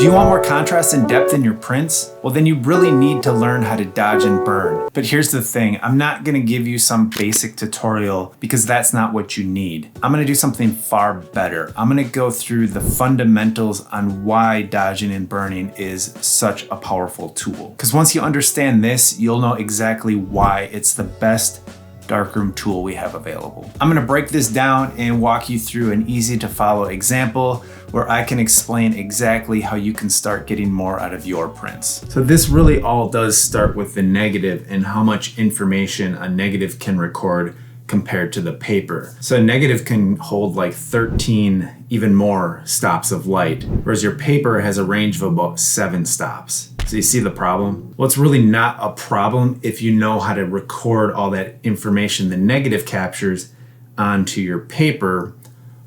Do you want more contrast and depth in your prints? Well, then you really need to learn how to dodge and burn. But here's the thing, I'm not gonna give you some basic tutorial because that's not what you need. I'm gonna do something far better. I'm gonna go through the fundamentals on why dodging and burning is such a powerful tool. Because once you understand this, you'll know exactly why it's the best darkroom tool we have available. I'm gonna break this down and walk you through an easy to follow example where I can explain exactly how you can start getting more out of your prints. So this really all does start with the negative and how much information a negative can record compared to the paper. So a negative can hold like 13, even more stops of light, whereas your paper has a range of about 7 stops. So you see the problem? Well, it's really not a problem if you know how to record all that information the negative captures onto your paper,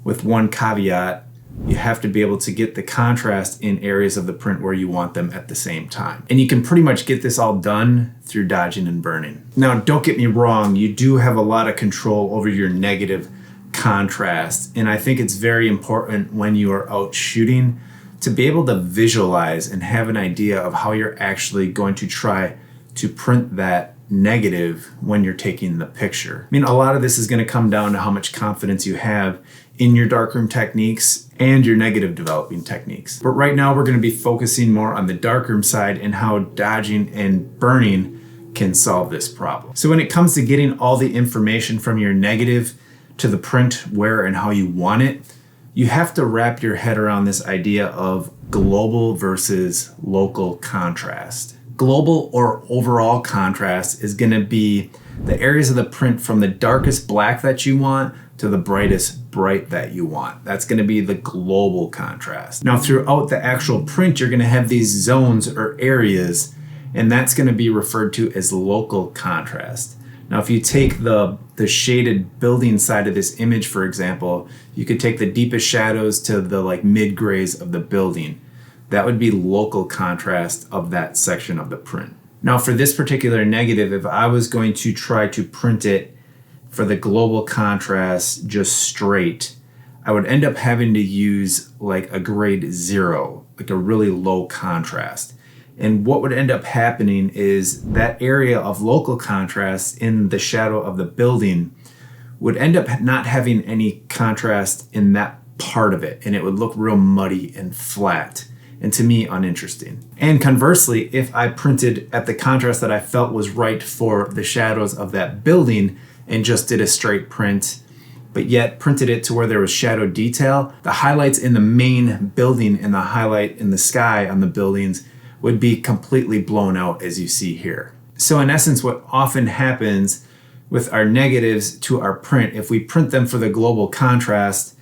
with one caveat: you have to be able to get the contrast in areas of the print where you want them at the same time. And you can pretty much get this all done through dodging and burning. Now, don't get me wrong, you do have a lot of control over your negative contrast. And I think it's very important when you are out shooting to be able to visualize and have an idea of how you're actually going to try to print that negative when you're taking the picture. I mean, a lot of this is going to come down to how much confidence you have in your darkroom techniques and your negative developing techniques. But right now we're going to be focusing more on the darkroom side and how dodging and burning can solve this problem. So when it comes to getting all the information from your negative to the print where and how you want it, you have to wrap your head around this idea of global versus local contrast. Global or overall contrast is going to be the areas of the print from the darkest black that you want to the brightest bright that you want. That's going to be the global contrast. Now, throughout the actual print, you're going to have these zones or areas, and that's going to be referred to as local contrast. Now, if you take the shaded building side of this image, for example, you could take the deepest shadows to the like mid grays of the building. That would be local contrast of that section of the print. Now, for this particular negative, if I was going to try to print it for the global contrast just straight, I would end up having to use like a grade 0, like a really low contrast. And what would end up happening is that area of local contrast in the shadow of the building would end up not having any contrast in that part of it, and it would look real muddy and flat, and to me, uninteresting. And conversely, if I printed at the contrast that I felt was right for the shadows of that building and just did a straight print, but yet printed it to where there was shadow detail, the highlights in the main building and the highlight in the sky on the buildings would be completely blown out, as you see here. So in essence, what often happens with our negatives to our print, if we print them for the global contrast,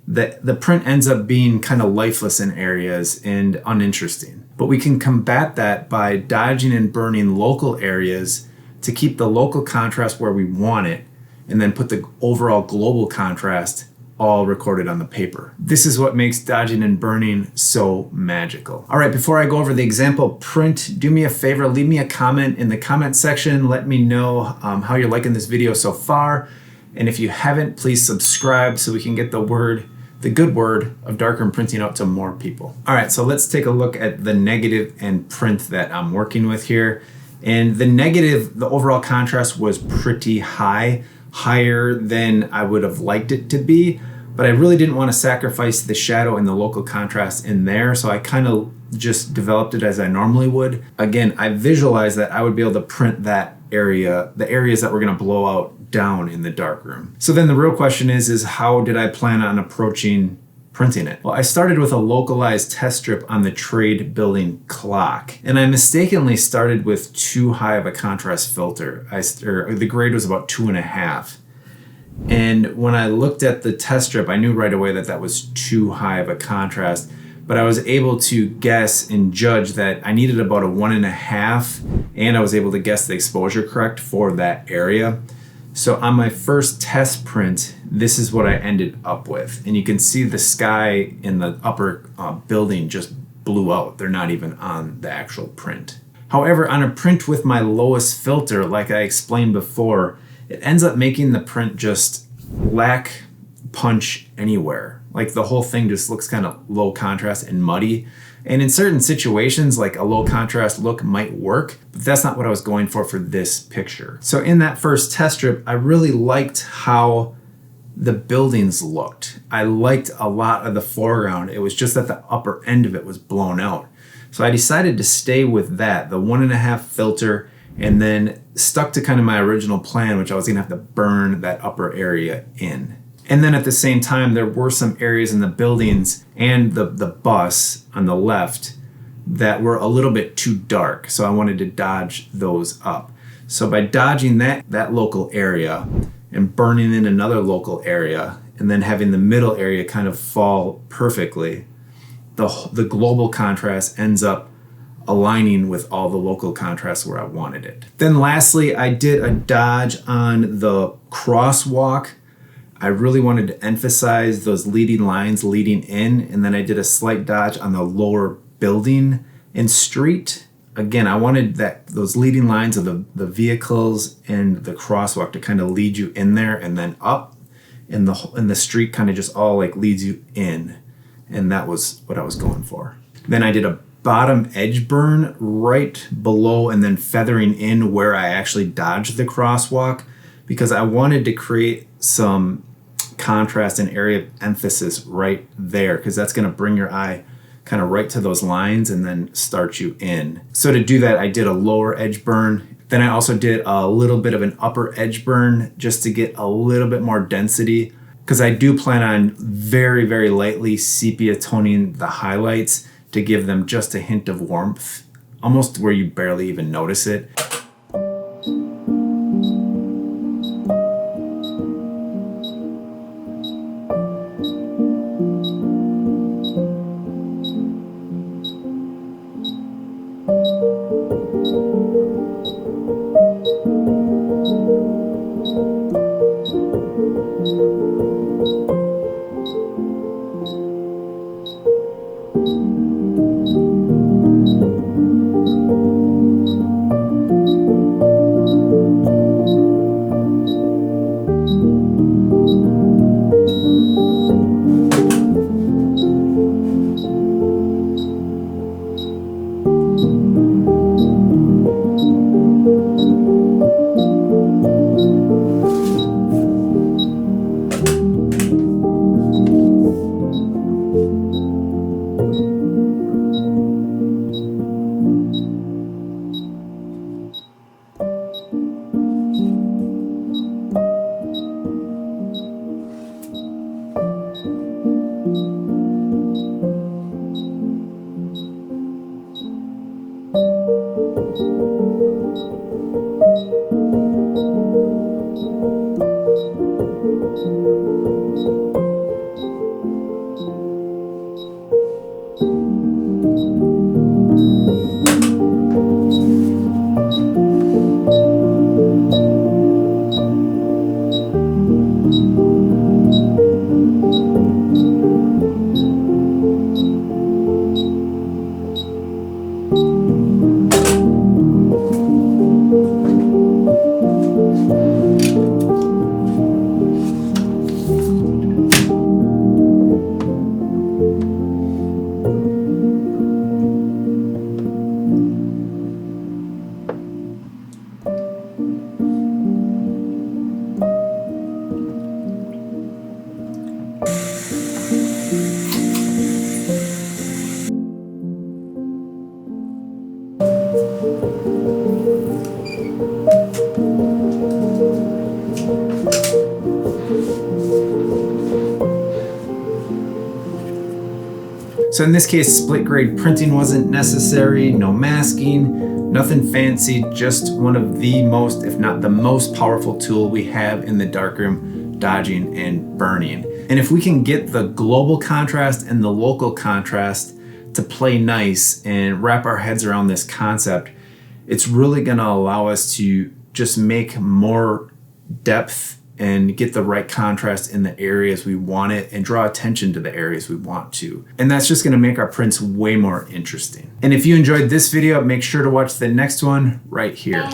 the print ends up being kind of lifeless in areas and uninteresting. But we can combat that by dodging and burning local areas to keep the local contrast where we want it, and then put the overall global contrast all recorded on the paper. This is what makes dodging and burning so magical. All right, before I go over the example print, do me a favor, leave me a comment in the comment section. Let me know how you're liking this video so far. And if you haven't, please subscribe so we can get the good word of darkroom printing out to more people. All right, so let's take a look at the negative and print that I'm working with here. And the negative, the overall contrast was pretty high, higher than I would have liked it to be, but I really didn't want to sacrifice the shadow and the local contrast in there, so I kind of just developed it as I normally would. Again, I visualized that I would be able to print that area, the areas that were going to blow out down in the darkroom. So then the real question is how did I plan on approaching printing it? Well, I started with a localized test strip on the trade building clock, and I mistakenly started with too high of a contrast filter. The grade was about 2.5. And when I looked at the test strip, I knew right away that that was too high of a contrast, but I was able to guess and judge that I needed about a 1.5, and I was able to guess the exposure correct for that area. So on my first test print, this is what I ended up with. And you can see the sky in the upper building just blew out. They're not even on the actual print. However, on a print with my lowest filter, like I explained before, it ends up making the print just lack punch anywhere. Like the whole thing just looks kind of low contrast and muddy. And in certain situations, like a low contrast look might work, but that's not what I was going for this picture. So in that first test strip, I really liked how the buildings looked. I liked a lot of the foreground. It was just that the upper end of it was blown out. So I decided to stay with that, the 1.5 filter, and then stuck to kind of my original plan, which I was gonna have to burn that upper area in. And then at the same time, there were some areas in the buildings and the bus on the left that were a little bit too dark. So I wanted to dodge those up. So by dodging that local area and burning in another local area, and then having the middle area kind of fall perfectly, the global contrast ends up aligning with all the local contrast where I wanted it. Then lastly, I did a dodge on the crosswalk. I really wanted to emphasize those leading lines leading in, and then I did a slight dodge on the lower building and street. Again, I wanted those leading lines of the vehicles and the crosswalk to kind of lead you in there and then up, and the street kind of just all like leads you in. And that was what I was going for. Then I did a bottom edge burn right below and then feathering in where I actually dodged the crosswalk, because I wanted to create some contrast and area of emphasis right there, because that's going to bring your eye kind of right to those lines and then start you in. So to do that, I did a lower edge burn. Then I also did a little bit of an upper edge burn just to get a little bit more density, because I do plan on very, very lightly sepia toning the highlights to give them just a hint of warmth, almost where you barely even notice it. So in this case, split grade printing wasn't necessary, no masking, nothing fancy, just one of the most, if not the most powerful tool we have in the darkroom, dodging and burning. And if we can get the global contrast and the local contrast to play nice and wrap our heads around this concept, it's really gonna allow us to just make more depth and get the right contrast in the areas we want it and draw attention to the areas we want to. And that's just gonna make our prints way more interesting. And if you enjoyed this video, make sure to watch the next one right here.